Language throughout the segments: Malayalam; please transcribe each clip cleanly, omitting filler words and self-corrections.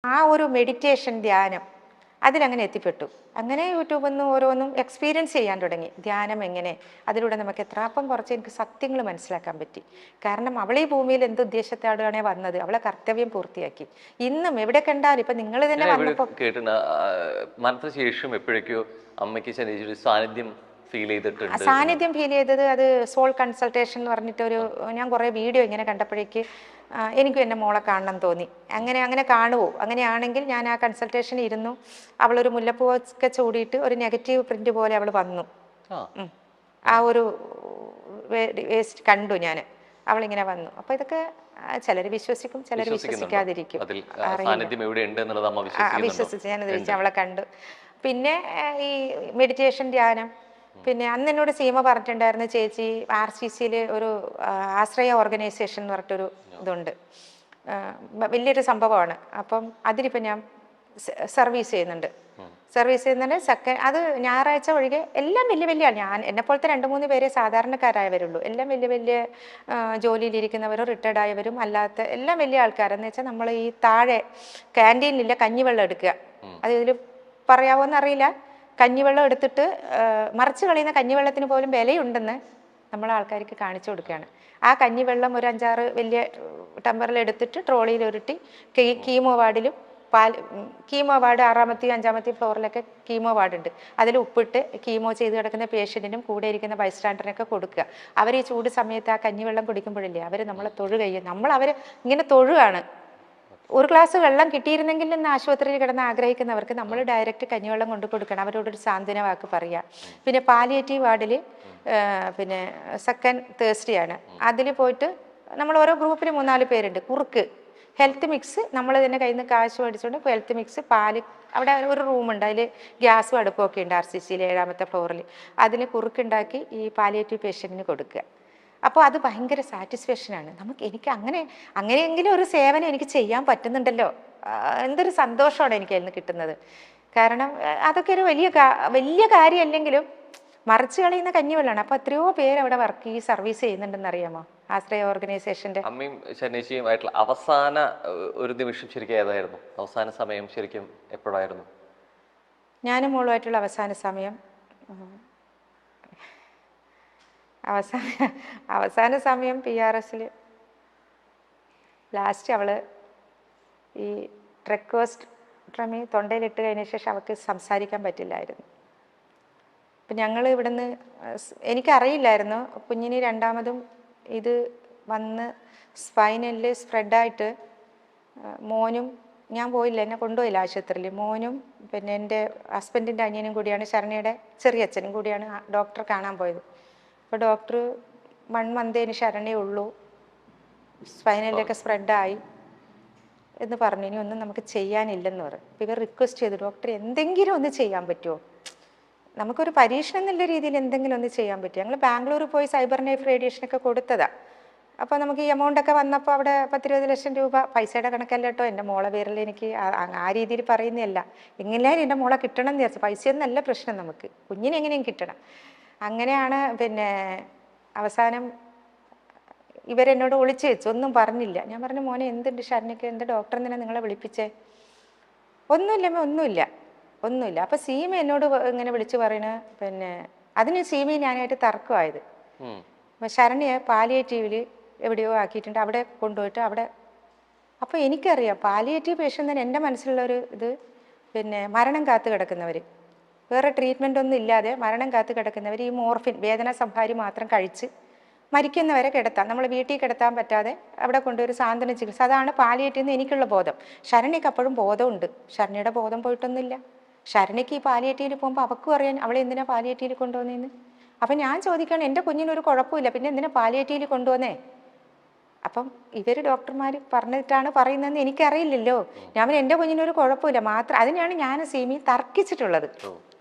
ആ ഒരു മെഡിറ്റേഷൻ ധ്യാനം അതിലങ്ങനെ എത്തിപ്പെട്ടു. അങ്ങനെ യൂട്യൂബിൽ നിന്ന് ഓരോന്നും എക്സ്പീരിയൻസ് ചെയ്യാൻ തുടങ്ങി. ധ്യാനം എങ്ങനെ, അതിലൂടെ നമുക്ക് എത്രാപ്പം കുറച്ച് എനിക്ക് സത്യങ്ങൾ മനസ്സിലാക്കാൻ പറ്റി. കാരണം അവൾ ഈ ഭൂമിയിൽ എന്ത് ഉദ്ദേശത്തോടെയാണേ വന്നത്, അവളെ കർത്തവ്യം പൂർത്തിയാക്കി. ഇന്നും എവിടെ കണ്ടാലും ഇപ്പൊ നിങ്ങൾ തന്നെ വന്നപ്പോൾ കേട്ടിട്ടുണ്ട് മരണശേഷം എപ്പോഴേക്കോ അമ്മയ്ക്ക് ശനിയുടെ സാന്നിധ്യം ഫീൽ ചെയ്തിട്ടുണ്ട്. സാന്നിധ്യം ഫീൽ ചെയ്തത് അത് സോൾ കൺസൾട്ടേഷൻ എന്ന് പറഞ്ഞിട്ടൊരു, ഞാൻ കുറേ വീഡിയോ ഇങ്ങനെ കണ്ടപ്പോഴേക്ക് എനിക്കും എൻ്റെ മോളെ കാണണം തോന്നി. അങ്ങനെ കാണുമോ? അങ്ങനെയാണെങ്കിൽ ഞാൻ ആ കൺസൾട്ടേഷൻ ഇരുന്നു. അവളൊരു മുല്ലപ്പൂവൊക്കെ ചൂടിയിട്ട് ഒരു നെഗറ്റീവ് പ്രിന്റ് പോലെ അവൾ വന്നു. ആ ഒരു വേസ്റ്റ് കണ്ടു ഞാൻ, അവളിങ്ങനെ വന്നു. അപ്പോൾ ഇതൊക്കെ ചിലർ വിശ്വസിക്കും, ചിലർ വിശ്വസിക്കാതിരിക്കും. വിശ്വസിച്ച് ഞാനത് വെച്ച് അവളെ കണ്ടു. പിന്നെ ഈ മെഡിറ്റേഷൻ ധ്യാനം, പിന്നെ അന്ന് എന്നോട് സീമ പറഞ്ഞിട്ടുണ്ടായിരുന്നു, ചേച്ചി RCCയിൽ ഒരു ആശ്രയ ഓർഗനൈസേഷൻ എന്ന് പറഞ്ഞിട്ടൊരു ഇതുണ്ട്, വലിയൊരു സംഭവമാണ്. അപ്പം അതിലിപ്പോൾ ഞാൻ സർവീസ് ചെയ്യുന്നുണ്ട്. സെക്കൻഡ് അത് ഞായറാഴ്ച ഒഴികെ എല്ലാം വലിയ ഞാൻ എന്നെപ്പോലത്തെ 2-3 പേരെ സാധാരണക്കാരായവരുള്ളൂ. എല്ലാം വലിയ ജോലിയിലിരിക്കുന്നവരും റിട്ടയർഡ് ആയവരും അല്ലാത്ത എല്ലാം വലിയ ആൾക്കാരെന്ന് വെച്ചാൽ നമ്മൾ ഈ താഴെ ക്യാൻറ്റീനിലില്ല കഞ്ഞിവെള്ളം എടുക്കുക, അത് ഇതിൽ പറയാവോന്ന് അറിയില്ല. കഞ്ഞിവെള്ളം എടുത്തിട്ട് മറിച്ച് കളയുന്ന കഞ്ഞിവെള്ളത്തിന് പോലും വിലയുണ്ടെന്ന് നമ്മൾ ആൾക്കാർക്ക് കാണിച്ചു കൊടുക്കുകയാണ്. ആ കഞ്ഞിവെള്ളം ഒരു 5-6 വലിയ ടമ്പറിൽ എടുത്തിട്ട് ട്രോളിയിൽ ഉരുട്ടി കീമോ വാർഡിലും കീമോ വാർഡ് 6ാമത്തെയും 5ാമത്തെയും ഫ്ലോറിലൊക്കെ കീമോ വാർഡുണ്ട്, അതിൽ ഉപ്പിട്ട് കീമോ ചെയ്ത് കിടക്കുന്ന പേഷ്യൻറ്റിനും കൂടെ ഇരിക്കുന്ന ബൈസ്റ്റാൻഡറിനൊക്കെ കൊടുക്കുക. അവർ ഈ ചൂട് സമയത്ത് ആ കഞ്ഞിവെള്ളം കുടിക്കുമ്പോഴില്ലേ അവർ നമ്മളെ തൊഴുകയും നമ്മൾ അവർ ഇങ്ങനെ തൊഴുകയാണ്. ഒരു ഗ്ലാസ് വെള്ളം കിട്ടിയിരുന്നെങ്കിൽ എന്ന് ആശുപത്രിയിൽ കിടന്ന് ആഗ്രഹിക്കുന്നവർക്ക് നമ്മൾ ഡയറക്റ്റ് കഞ്ഞിവെള്ളം കൊണ്ട് കൊടുക്കണം, അവരോടൊരു സാന്ത്വന വാക്ക് പറയുക. പിന്നെ പാലിയേറ്റീവ് വാർഡിൽ പിന്നെ സെക്കൻഡ് തേഴ്സ്ഡേയാണ്, അതിൽ പോയിട്ട് നമ്മൾ ഓരോ ഗ്രൂപ്പിൽ 3-4 പേരുണ്ട്. കുറുക്ക് ഹെൽത്ത് മിക്സ് നമ്മൾ തന്നെ കയ്യിൽ നിന്ന് കാശ് മേടിച്ചുകൊണ്ട് ഹെൽത്ത് മിക്സ് പാല്, അവിടെ ഒരു റൂമുണ്ട്, അതിൽ ഗ്യാസും അടുപ്പൊക്കെ ഉണ്ട് RCCയിൽ 7ാമത്തെ ഫ്ലോറിൽ. അതിൽ കുറുക്കുണ്ടാക്കി ഈ പാലിയേറ്റീവ് പേഷ്യൻറ്റിന് കൊടുക്കുക. അപ്പോൾ അത് ഭയങ്കര സാറ്റിസ്ഫാക്ഷനാണ് എനിക്ക്. അങ്ങനെയെങ്കിലും ഒരു സേവനം എനിക്ക് ചെയ്യാൻ പറ്റുന്നുണ്ടല്ലോ, എന്തൊരു സന്തോഷമാണ് എനിക്ക് അതിൽ നിന്ന് കിട്ടുന്നത്. കാരണം അതൊക്കെ ഒരു വലിയ കാര്യമല്ലെങ്കിലും മറിച്ച് കളയുന്ന കഞ്ഞിവെള്ളമാണ്. അപ്പോൾ എത്രയോ പേര് അവിടെ സർവീസ് ചെയ്യുന്നുണ്ടെന്ന് അറിയാമോ ആശ്രയ ഓർഗനൈസേഷൻ്റെ. അമ്മയും ശനേശിയുമായിട്ടുള്ള അവസാന ഒരു നിമിഷം ശരിക്കും ഏതായിരുന്നു? അവസാന സമയം ശരിക്കും എപ്പോഴായിരുന്നു? ഞാനും മോളുമായിട്ടുള്ള അവസാന സമയം PRSൽ ലാസ്റ്റ് അവൾ ഈ ട്രക്കോസ്റ്റമി തൊണ്ടയിലിട്ട് കഴിഞ്ഞ ശേഷം അവൾക്ക് സംസാരിക്കാൻ പറ്റില്ലായിരുന്നു. അപ്പം ഞങ്ങൾ ഇവിടുന്ന്, എനിക്കറിയില്ലായിരുന്നു കുഞ്ഞിന് 2ാമതും ഇത് വന്ന് സ്പൈനലിൽ സ്പ്രെഡായിട്ട്. മോനും ഞാൻ പോയില്ല, എന്നെ കൊണ്ടുപോയില്ല ആശുപത്രിയിൽ. മോനും പിന്നെ എൻ്റെ ഹസ്ബൻഡിൻ്റെ അനിയനും കൂടിയാണ്, ശരണ്യയുടെ ചെറിയച്ഛനും കൂടിയാണ് ഡോക്ടറെ കാണാൻ പോയത്. അപ്പോൾ ഡോക്ടർ 1 മന്തേന് ശരണേ ഉള്ളൂ, സ്പൈനലിലൊക്കെ സ്പ്രെഡായി എന്ന് പറഞ്ഞു, ഇനി ഒന്നും നമുക്ക് ചെയ്യാനില്ലെന്ന് പറഞ്ഞു. അപ്പോൾ ഇവർ റിക്വസ്റ്റ് ചെയ്തു, ഡോക്ടർ എന്തെങ്കിലും ഒന്ന് ചെയ്യാൻ പറ്റുമോ, നമുക്കൊരു പരീക്ഷണം എന്നുള്ള രീതിയിൽ എന്തെങ്കിലും ഒന്ന് ചെയ്യാൻ പറ്റുമോ. ഞങ്ങൾ ബാംഗ്ലൂർ പോയി സൈബർ നൈഫ് റേഡിയേഷനൊക്കെ കൊടുത്തതാണ്. അപ്പോൾ നമുക്ക് ഈ എമൗണ്ടൊക്കെ വന്നപ്പോൾ അവിടെ 10-20 ലക്ഷം രൂപ, പൈസയുടെ കണക്കല്ല കേട്ടോ, എൻ്റെ മോളെ പേരിൽ എനിക്ക് ആ രീതിയിൽ പറയുന്നതല്ല, എങ്ങനെയായാലും എൻ്റെ മോളെ കിട്ടണം എന്ന് വിചാരിച്ചു. പൈസയൊന്നല്ല പ്രശ്നം, നമുക്ക് കുഞ്ഞിനെ എങ്ങനെയും കിട്ടണം. അങ്ങനെയാണ് പിന്നെ അവസാനം ഇവരെന്നോട് ഒളിച്ചു വെച്ചു, ഒന്നും പറഞ്ഞില്ല. ഞാൻ പറഞ്ഞു, മോനെ എന്തുണ്ട് ശരണ്യക്ക്, എൻ്റെ ഡോക്ടർ എന്തിനാ നിങ്ങളെ വിളിപ്പിച്ചേ? ഒന്നുമില്ല. അപ്പോൾ സീമ എന്നോട് ഇങ്ങനെ വിളിച്ചു പറയണ, പിന്നെ അതിന് സീമയും ഞാനായിട്ട് തർക്കമായത്. അപ്പം ശരണ്യ പാലിയേറ്റീവിൽ എവിടെയോ ആക്കിയിട്ടുണ്ട്, അവിടെ കൊണ്ടുപോയിട്ട് അവിടെ. അപ്പോൾ എനിക്കറിയാം പാലിയേറ്റീവ് പേഷ്യൻ്റ് തന്നെ എൻ്റെ മനസ്സിലുള്ളൊരു ഇത്, പിന്നെ മരണം കാത്തു കിടക്കുന്നവർ, വേറെ ട്രീറ്റ്മെൻ്റ് ഒന്നും ഇല്ലാതെ മരണം കാത്തു കിടക്കുന്നവർ ഈ മോർഫിൻ വേദന സംഹാരി മാത്രം കഴിച്ച് മരിക്കുന്നവരെ കിടത്താം. നമ്മൾ വീട്ടിൽ കിടത്താൻ പറ്റാതെ അവിടെ കൊണ്ടൊരു സാന്ത്വന ചികിത്സ, അതാണ് പാലിയേറ്റീവ് എന്ന് എനിക്കുള്ള ബോധം. ശരണ്യക്ക് അപ്പോഴും ബോധമുണ്ട്, ശരണ്യയുടെ ബോധം പോയിട്ടൊന്നുമില്ല. ശരണ്യക്ക് ഈ പാലിയേറ്റീവിൽ പോകുമ്പോൾ അവൾക്കും അറിയാൻ അവളെ എന്തിനാ പാലിയേറ്റീവിൽ കൊണ്ടുവന്നതെന്ന്. അപ്പം ഞാൻ ചോദിക്കണം, എൻ്റെ കുഞ്ഞിനൊരു കുഴപ്പമില്ല, പിന്നെ എന്തിനാ പാലിയേറ്റീവിൽ കൊണ്ടുവന്നേ? അപ്പം ഇവർ ഡോക്ടർമാർ പറഞ്ഞിട്ടാണ് പറയുന്നതെന്ന് എനിക്കറിയില്ലല്ലോ. ഞാൻ എൻ്റെ കുഞ്ഞിനൊരു കുഴപ്പമില്ല മാത്രം, അതിനെയാണ് ഞാൻ സീമി തർക്കിച്ചിട്ടുള്ളത്.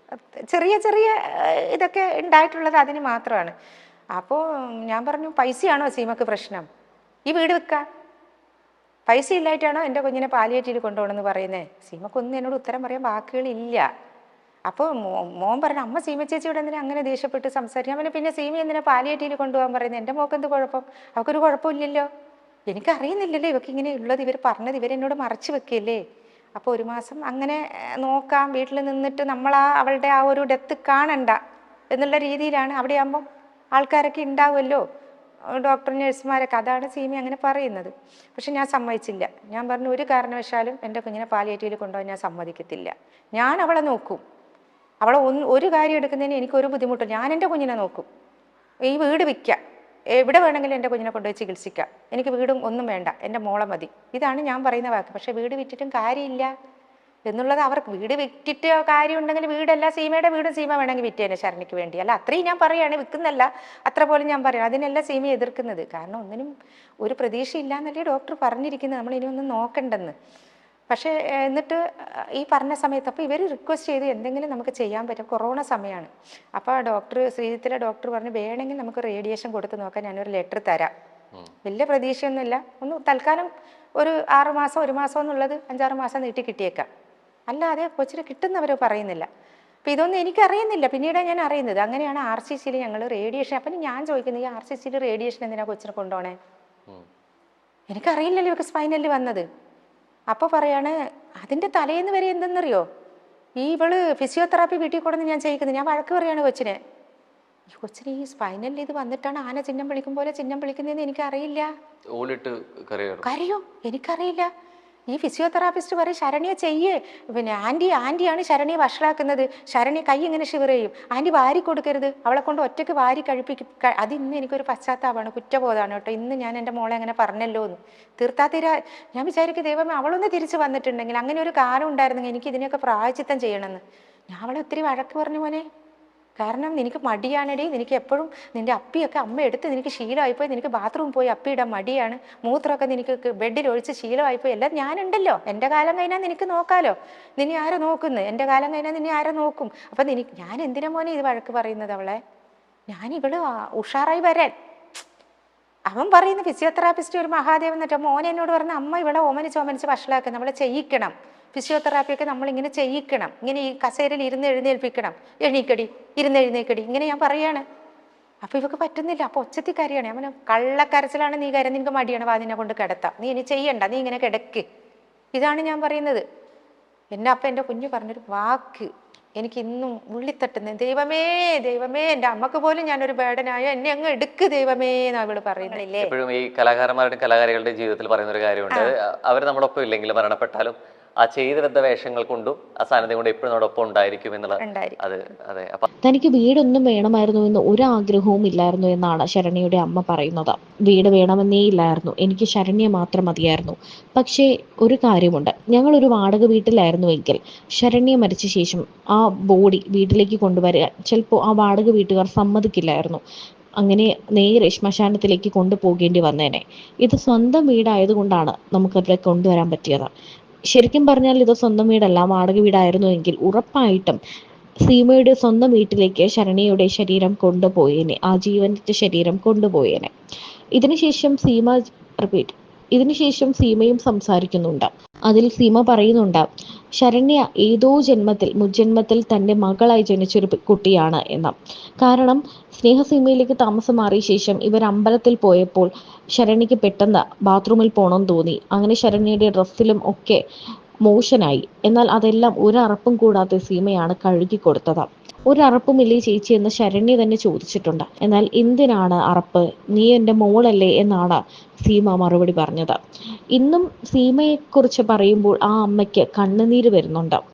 ചെറിയ ഇതൊക്കെ ഉണ്ടായിട്ടുള്ളത് അതിന് മാത്രമാണ്. അപ്പോൾ ഞാൻ പറഞ്ഞു, പൈസയാണോ സീമക്ക് പ്രശ്നം? ഈ വീട് വെക്കുക, പൈസ ഇല്ലായിട്ടാണോ എൻ്റെ കുഞ്ഞിനെ പാലിയേറ്റീവിൽ കൊണ്ടുപോകണമെന്ന് പറയുന്നത്? സീമക്കൊന്നും എന്നോട് ഉത്തരം പറയാൻ വാക്കുകളില്ല. അപ്പോൾ മോൻ പറഞ്ഞു, അമ്മ സീമ ചേച്ചിയോട് എന്തിനാ അങ്ങനെ ദേഷ്യപ്പെട്ട് സംസാരിക്കാൻ? പിന്നെ സീമ എന്തിനാ പാലിയേറ്റീവിൽ കൊണ്ടുപോകാൻ പറയുന്നത്? എൻ്റെ മോക്ക് എന്ത് കുഴപ്പം? അവൾക്കൊരു കുഴപ്പമില്ലല്ലോ. എനിക്കറിയുന്നില്ലല്ലോ ഇവർക്ക് ഇങ്ങനെ ഉള്ളത്, ഇവർ പറഞ്ഞത് ഇവരെന്നോട് മറച്ചു വെക്കുകയല്ലേ. അപ്പോൾ ഒരു മാസം അങ്ങനെ നോക്കാം, വീട്ടിൽ നിന്നിട്ട് അവളുടെ ആ ഒരു ഡെത്ത് കാണണ്ട എന്നുള്ള രീതിയിലാണ്. അവിടെ ആകുമ്പം ആൾക്കാരൊക്കെ ഉണ്ടാവുമല്ലോ, ഡോക്ടർ നഴ്സുമാരൊക്കെ, അതാണ് സീമ അങ്ങനെ പറയുന്നത്. പക്ഷെ ഞാൻ സമ്മതിച്ചില്ല. ഞാൻ പറഞ്ഞു ഒരു കാരണവശാലും എൻ്റെ കുഞ്ഞിനെ പാലിയേറ്റീവിൽ കൊണ്ടുപോകാൻ ഞാൻ സമ്മതിക്കത്തില്ല. ഞാൻ അവളെ നോക്കും. അവളെ ഒരു കാര്യം എടുക്കുന്നതിന് എനിക്കൊരു ബുദ്ധിമുട്ടും. ഞാൻ എൻ്റെ കുഞ്ഞിനെ നോക്കും. ഈ വീട് വിൽക്കാം, എവിടെ വേണമെങ്കിലും എൻ്റെ കുഞ്ഞിനെ കൊണ്ടുപോയി ചികിത്സിക്കാം, എനിക്ക് വീടും ഒന്നും വേണ്ട, എൻ്റെ മോളെ മതി. ഇതാണ് ഞാൻ പറയുന്ന വാക്ക്. പക്ഷേ വീട് വിറ്റിട്ടും കാര്യമില്ല എന്നുള്ളത് അവർക്ക്. വീട് വിറ്റിട്ട് കാര്യമുണ്ടെങ്കിൽ വീടല്ല, സീമയുടെ വീടും സീമ വേണമെങ്കിൽ വിറ്റേനെ ശരണിക്ക് വേണ്ടി. അല്ല, അത്രയും ഞാൻ പറയുകയാണ്, വിൽക്കുന്നല്ല അത്ര പോലും ഞാൻ പറയാം. അതിനല്ല സീമ എതിർക്കുന്നത്. കാരണം ഒന്നിനും ഒരു പ്രതീക്ഷയില്ല എന്നല്ലേ ഡോക്ടർ പറഞ്ഞിരിക്കുന്നത്, നമ്മൾ ഇനി ഒന്നും നോക്കണ്ടെന്ന്. പക്ഷേ എന്നിട്ട് ഈ പറഞ്ഞ സമയത്ത് അപ്പോൾ ഇവർ റിക്വസ്റ്റ് ചെയ്ത് എന്തെങ്കിലും നമുക്ക് ചെയ്യാൻ പറ്റും. കൊറോണ സമയമാണ്. അപ്പോൾ ശ്രീജിത്തിലെ ഡോക്ടർ പറഞ്ഞു വേണമെങ്കിൽ നമുക്ക് റേഡിയേഷൻ കൊടുത്ത് നോക്കാൻ ഞാനൊരു ലെറ്റർ തരാം. വലിയ പ്രതീക്ഷയൊന്നുമില്ല, ഒന്ന് തൽക്കാലം ഒരു 6 മാസം 1 മാസം എന്നുള്ളത് 5-6 മാസം നീട്ടി കിട്ടിയേക്കാം, അല്ലാതെ കൊച്ചിന് കിട്ടുന്നവർ പറയുന്നില്ല. അപ്പോൾ ഇതൊന്നും എനിക്കറിയുന്നില്ല, പിന്നീട് ഞാൻ അറിയുന്നത്. അങ്ങനെയാണ് RCCയിൽ ഞങ്ങൾ റേഡിയേഷൻ. അപ്പം ഞാൻ ചോദിക്കുന്നത്, ഈ RCCയിൽ റേഡിയേഷൻ എന്തിനാണ് കൊച്ചിനെ കൊണ്ടുപോണേ? എനിക്കറിയില്ലല്ലോ ഇവർക്ക് സ്പൈനലിൽ വന്നത്. അപ്പോൾ പറയാണ് അതിൻ്റെ തലേന്ന് വരെ എന്തെന്നറിയോ, ഇവള് ഫിസിയോതെറാപ്പി വീട്ടിൽ കൊണ്ടുവന്ന് ഞാൻ ചെയ്യിക്കുന്നത്. ഞാൻ വഴക്ക് പറയാണ് കൊച്ചിനെ. ഈ കൊച്ചിന് ഈ സ്പൈനലിൽ ഇത് വന്നിട്ടാണ് ആന ചിഹ്നം വിളിക്കും പോലെ ചിഹ്നം വിളിക്കുന്നതെന്ന് എനിക്കറിയില്ല. കരയോ? എനിക്കറിയില്ല. ഈ ഫിസിയോതെറാപ്പിസ്റ്റ് പറയും ശരണ്യെ ചെയ്യേ, പിന്നെ ആൻറ്റിയാണ് ശരണ്യെ വഷളാക്കുന്നത്, ശരണ്യെ കൈ ഇങ്ങനെ ഷിവർ ചെയ്യും, ആൻറ്റി വാരി കൊടുക്കരുത്, അവളെ കൊണ്ട് ഒറ്റയ്ക്ക് വാരി കഴിപ്പിക്കും. അത് ഇന്ന് എനിക്കൊരു പശ്ചാത്താപമാണ്, കുറ്റബോധമാണ് കേട്ടോ. ഇന്ന് ഞാൻ എൻ്റെ മോളെ അങ്ങനെ പറഞ്ഞല്ലോ എന്ന് തീർത്താ ഞാൻ വിചാരിക്കും ദൈവമേ അവളൊന്ന് തിരിച്ച് വന്നിട്ടുണ്ടെങ്കിൽ, അങ്ങനെ ഒരു കാലം ഉണ്ടായിരുന്നെങ്കിൽ എനിക്ക് ഇതിനെയൊക്കെ പ്രായച്ചിത്തം ചെയ്യണമെന്ന്. ഞാൻ അവളെ ഒത്തിരി വഴക്ക് പറഞ്ഞു മോനെ. കാരണം നിനക്ക് മടിയാണെടി, നിനക്ക് എപ്പോഴും നിൻ്റെ അപ്പിയൊക്കെ അമ്മ എടുത്ത് നിനക്ക് ശീലമായിപ്പോയി, നിനക്ക് ബാത്റൂം പോയി അപ്പിയിടാൻ മടിയാണ്, മൂത്രമൊക്കെ നിനക്ക് ബെഡിൽ ഒഴിച്ച് ശീലമായിപ്പോയി, എല്ലാം ഞാനുണ്ടല്ലോ, എൻ്റെ കാലം കഴിഞ്ഞാൽ നിനക്ക് നോക്കാലോ, നിന്നെ ആരോ നോക്കുന്നു, എൻ്റെ കാലം കഴിഞ്ഞാൽ നിന്നെ ആരോ നോക്കും. അപ്പം ഞാൻ എന്തിനാ മോനെ ഇത് വഴക്ക് പറയുന്നത് അവളെ? ഇവള് ഉഷാറായി വരാൻ. അവൻ പറയുന്ന ഫിസിയോതെറാപ്പിസ്റ്റ് ഒരു മഹാദേവൻ എന്നിട്ട് മോനെ എന്നോട് പറഞ്ഞ അമ്മ ഇവളെ ഓമനിച്ച് വഷളാക്കുക, നമ്മളെ ചെയ്യിക്കണം, ഫിസിയോതെറാപ്പിയൊക്കെ നമ്മളിങ്ങനെ ചെയ്യിക്കണം, ഇങ്ങനെ ഈ കസേരയിൽ എഴുന്നേൽപ്പിക്കണം, എഴുന്നേൽക്കടി ഇങ്ങനെ ഞാൻ പറയാണ്. അപ്പോൾ ഇവക്ക് പറ്റുന്നില്ല. അപ്പോൾ ഒച്ചത്തി കരയാണ്. അവന് കള്ളക്കരച്ചിലാണ്, നീ കര, നിനക്ക് മടിയാണ്, വാ നിന്നെ കൊണ്ട് കിടത്താം, നീ ഇനി ചെയ്യണ്ട, നീ ഇങ്ങനെ കിടക്ക്. ഇതാണ് ഞാൻ പറയുന്നത്. എൻ്റെ കുഞ്ഞ് പറഞ്ഞൊരു വാക്ക് എനിക്ക് ഇന്നും ഉള്ളിത്തട്ടുന്നത്, ദൈവമേ എൻ്റെ അമ്മക്ക് പോലും ഞാനൊരു ബേഡനായ, എന്നെ അങ്ങ് എടുക്ക് ദൈവമേ എന്നാ ഇവള് പറയുന്നില്ലേ. എപ്പോഴും ഈ കലാകാരന്മാരുടെയും കലാകാരികളുടെ ജീവിതത്തിൽ പറയുന്ന ഒരു കാര്യമുണ്ട്, അവർ നമ്മളൊപ്പം ഇല്ലെങ്കിലും മരണപ്പെട്ടാലും ആ ചെയ്തു വെച്ച വേഷങ്ങൾ കൊണ്ടും ആ സാന്നിധ്യം കൊണ്ട് എപ്പോഴും നമ്മോടൊപ്പം ഉണ്ടായിരിക്കും എന്നുള്ളത്. അതെ. തനിക്ക് വീടൊന്നും വേണമായിരുന്നു എന്ന് ഒരു ആഗ്രഹവും ഇല്ലായിരുന്നു എന്നാണ് ശരണ്യയുടെ അമ്മ പറയുന്നത്. വീട് വേണമെന്നേ ഇല്ലായിരുന്നു, എനിക്ക് ശരണ്യ മാത്രം മതിയായിരുന്നു. പക്ഷേ ഒരു കാര്യമുണ്ട്, ഞങ്ങളൊരു വാടക വീട്ടിലായിരുന്നുവെങ്കിൽ ശരണ്യ മരിച്ച ശേഷം ആ ബോഡി വീട്ടിലേക്ക് കൊണ്ടുവരാൻ ചിലപ്പോൾ ആ വാടക വീട്ടുകാർ സമ്മതിക്കില്ലായിരുന്നു. അങ്ങനെ നേരെ ശ്മശാനത്തിലേക്ക് കൊണ്ടുപോകേണ്ടി വന്നേനെ. ഇത് സ്വന്തം വീടായതുകൊണ്ടാണ് നമുക്കവിടെ കൊണ്ടുവരാൻ പറ്റിയത്. ശരിക്കും പറഞ്ഞാൽ ഇത് സ്വന്തം വീടല്ല, വാടക വീടായിരുന്നുവെങ്കിൽ ഉറപ്പായിട്ടും സീമയുടെ സ്വന്തം വീട്ടിലേക്ക് ശരണ്യയുടെ ശരീരം കൊണ്ടുപോയേനെ, ആ ജീവന്റെ ശരീരം കൊണ്ടുപോയേനെ. ഇതിനുശേഷം സീമയും സംസാരിക്കുന്നുണ്ട്. അതിൽ സീമ പറയുന്നുണ്ട്, ശരണ്യ ഏതോ മുജ്ജന്മത്തിൽ തൻ്റെ മകളായി ജനിച്ചൊരു കുട്ടിയാണ് എന്ന്. കാരണം സ്നേഹസീമയിലേക്ക് താമസം മാറിയ ശേഷം ഇവർ അമ്പലത്തിൽ പോയപ്പോൾ ശരണ്യക്ക് പെട്ടെന്ന് ബാത്റൂമിൽ പോകണം തോന്നി. അങ്ങനെ ശരണ്യയുടെ ഡ്രസ്സിലും ഒക്കെ മോശനായി. എന്നാൽ അതെല്ലാം ഒരറപ്പും കൂടാതെ സീമയാണ് കഴുകി കൊടുത്തത്. ഒരറപ്പുമില്ലേ ചേച്ചി എന്ന് ശരണ്യ തന്നെ ചോദിച്ചിട്ടുണ്ട്. എന്നാൽ എന്തിനാണ് അറപ്പ്, നീ എൻ്റെ മോളല്ലേ എന്നാണ് സീമ മറുപടി പറഞ്ഞത്. ഇന്നും സീമയെക്കുറിച്ച് പറയുമ്പോൾ ആ അമ്മയ്ക്ക് കണ്ണുനീര് വരുന്നുണ്ട്.